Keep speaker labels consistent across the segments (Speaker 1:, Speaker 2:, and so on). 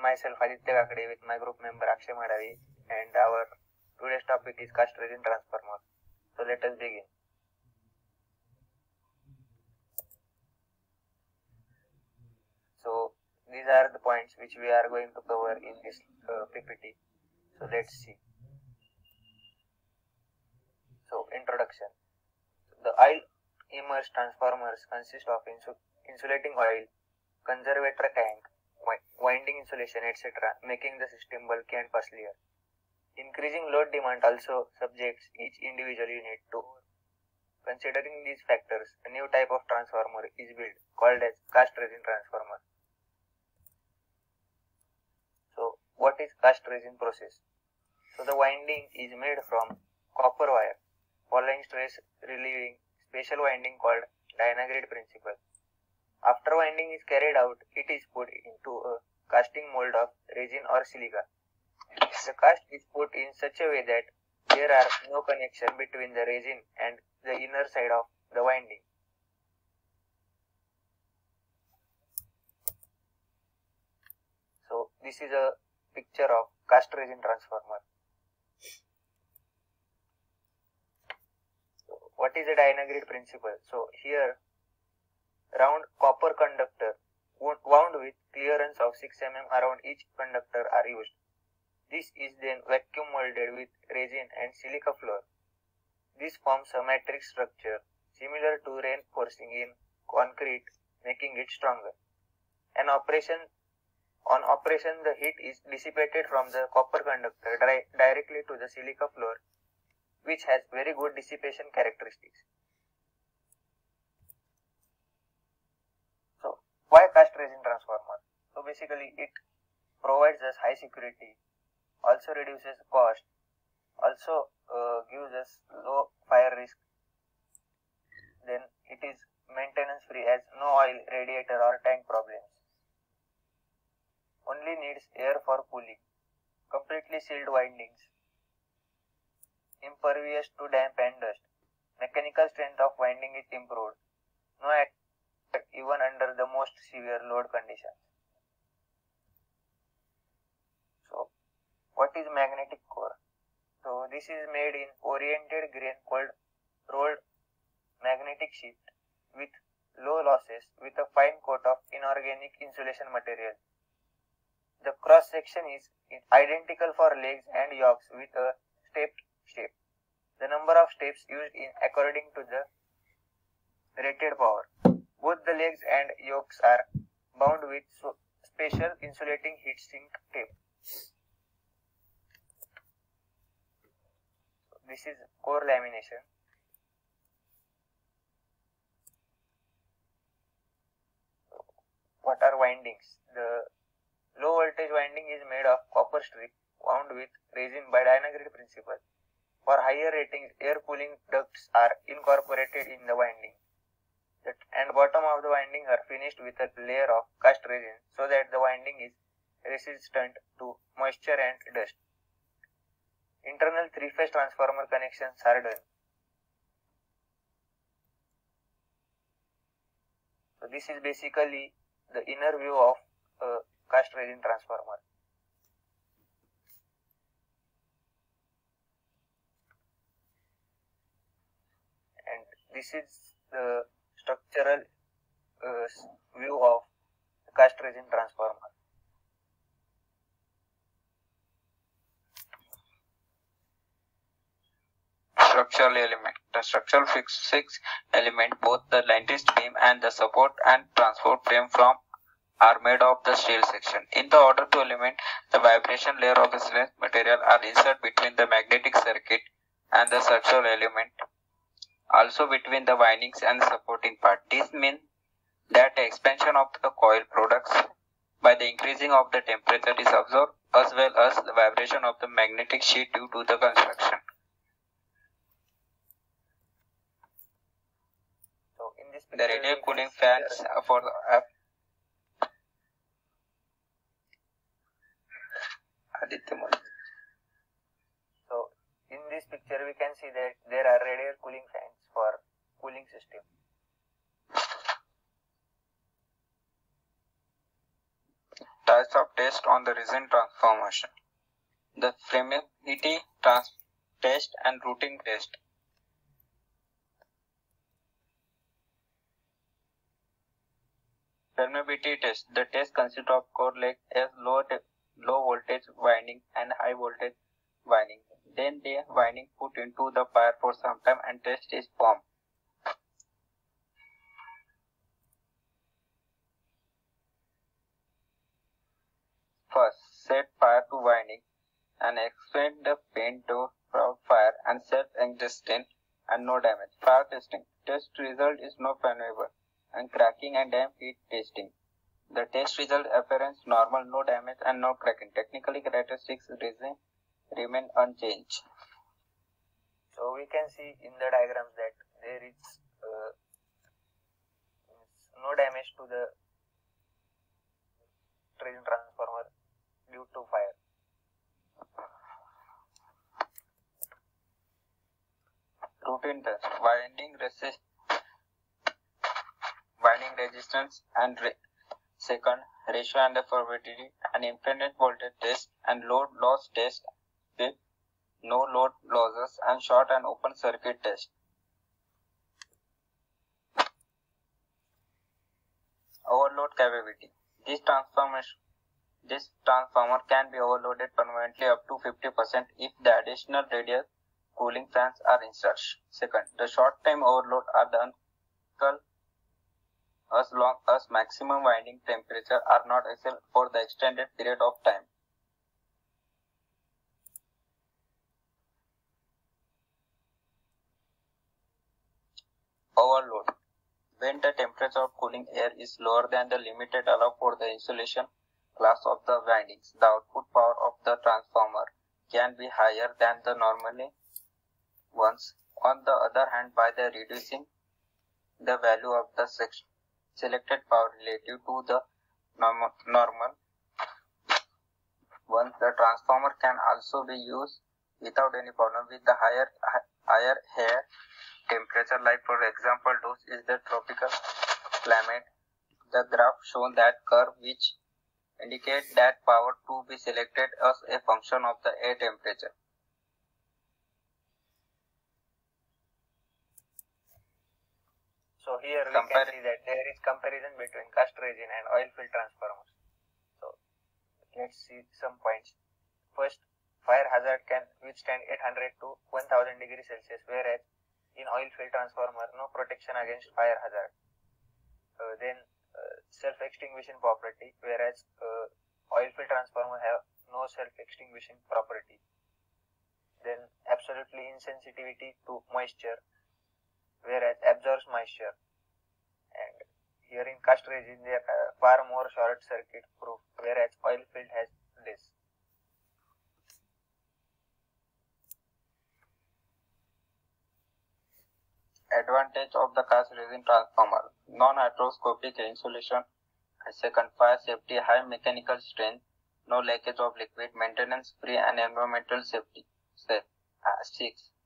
Speaker 1: myself Aditya Akshay with my group member Akshay and our today's topic is cast resin transformer. So let us begin. So these are the points which we are going to cover in this PPT. So let's see. So introduction. The oil immersed transformers consist of insulating oil, conservator tank, winding insulation, etc., making the system bulky and costlier. Increasing load demand also subjects each individual unit to. Considering these factors, a new type of transformer is built called as cast resin transformer. So, what is cast resin process? So, the winding is made from copper wire following stress relieving special winding called Dynagrid principle. After winding is carried out, it is put into a casting mold of resin or silica. The cast is put in such a way that there are no connection between the resin and the inner side of the winding. So this is a picture of cast resin transformer. So what is the Dynagrid principle? So here round copper conductor wound with clearance of 6 mm around each conductor are used. This is then vacuum molded with resin and silica floor. This forms a matrix structure similar to reinforcing in concrete, making it stronger. On operation, the heat is dissipated from the copper conductor directly to the silica floor, which has very good dissipation characteristics. So, why cast resin transformer? So, basically, it provides us high security, also reduces cost, also gives us low fire risk. Then it is maintenance free as no oil, radiator or tank problems. Only needs air for cooling. Completely sealed windings. Impervious to damp and dust. Mechanical strength of winding is improved. No attack even under the most severe load conditions. So, what is magnetic core? So this is made in oriented grain called rolled magnetic sheet with low losses with a fine coat of inorganic insulation material. The cross section is identical for legs and yokes with a stepped shape. The number of steps used in according to the rated power. Both the legs and yokes are bound with special insulating heat sink tape. This is core lamination. What are windings? The low voltage winding is made of copper strip wound with resin by Dynagrid principle. For higher ratings, air cooling ducts are incorporated in the winding. The and bottom of the winding are finished with a layer of cast resin so that the winding is resistant to moisture and dust. Internal three-phase transformer connections are done. So this is basically the inner view of a cast resin transformer. And this is the structural view of the cast resin transformer.
Speaker 2: Structural element. The structural six element, both the lattice beam and the support and transport frame from are made of the steel section. In the order to eliminate the vibration layer of the stainless material are inserted between the magnetic circuit and the structural element, also between the windings and the supporting part. This means that the expansion of the coil products by the increasing of the temperature is observed, as well as the vibration of the magnetic sheet due to the construction. The radial cooling fans for the
Speaker 1: So in this picture we can see that there are radial cooling fans for cooling system.
Speaker 2: touch types of test on the resin transformation. The permeability test and routing test. Permeability test. The test consists of core leg as low voltage winding and high voltage winding. Then the winding put into the fire for some time and test is formed. First, set fire to winding and expand the paint to fire and self-existent and no damage. Fire testing. Test result is no flammable and cracking and damp heat testing. The test result appearance normal, no damage and no cracking. Technically characteristics remain unchanged.
Speaker 1: So we can see in the diagrams that there is no damage to the resin transformer due to fire.
Speaker 2: Routine test. Winding resistance and second ratio and the probability and independent voltage test and load loss test with no load losses and short and open circuit test. Overload capability. This transformer can be overloaded permanently up to 50% if the additional radial cooling fans are installed. Second, the short-time overload are the uncle as long as maximum winding temperature are not achieved for the extended period of time. Overload. When the temperature of cooling air is lower than the limited allowed for the insulation class of the windings, the output power of the transformer can be higher than the normally ones. On the other hand, by the reducing the value of the selected power relative to the normal ones, the transformer can also be used without any problem with the higher air temperature. Like for example, those is the tropical climate. The graph shown that curve which indicate that power to be selected as a function of the air temperature.
Speaker 1: So here we can see that there is comparison between cast resin and oil filled transformers. So let's see some points. First, fire hazard can withstand 800 to 1000 degrees Celsius, whereas in oil filled transformer no protection against fire hazard. Then self-extinguishing property, whereas oil filled transformer have no self-extinguishing property. Then absolutely insensitivity to moisture, whereas absorbs moisture. And here in cast resin they are far more short circuit proof, whereas oil filled has this.
Speaker 2: Advantage of the cast resin transformer: non-hygroscopic insulation, second, fire safety, high mechanical strength, no leakage of liquid, maintenance free and environmental safety. 6.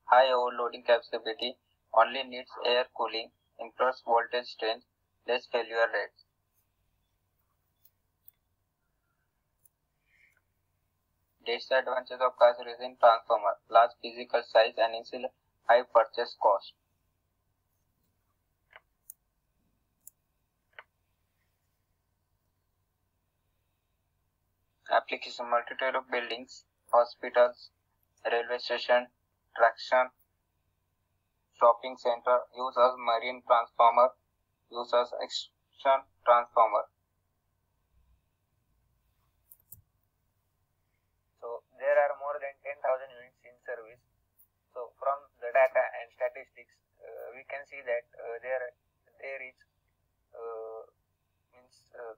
Speaker 2: High overloading capacity, only needs air cooling, improves voltage strength, less failure rates. Disadvantages of cast resin transformer: large physical size and high purchase cost. Application: multitude of buildings, hospitals, railway station, traction, shopping center, use as marine transformer, use as extraction transformer.
Speaker 1: So there are more than 10,000 units in service. So from the data and statistics, we can see that there is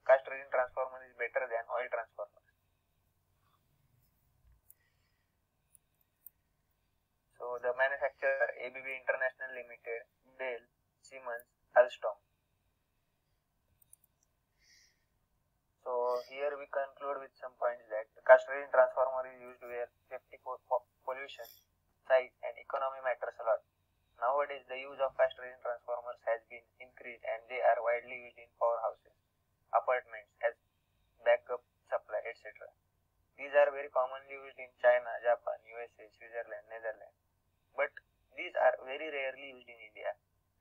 Speaker 1: cast resin transformer is better than oil transformer. So the manufacturer ABB International Limited, Dell, Siemens, Alstom. So here we conclude with some points that the cast resin transformer is used where safety, pollution, size and economy matters a lot. Nowadays the use of cast resin transformers has been increased and they are widely used in powerhouses, apartments as backup supply, very commonly used in China, Japan, USA, Switzerland, Netherlands. But these are very rarely used in India.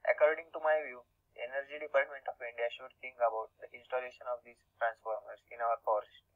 Speaker 1: According to my view, the Energy Department of India should think about the installation of these transformers in our power system.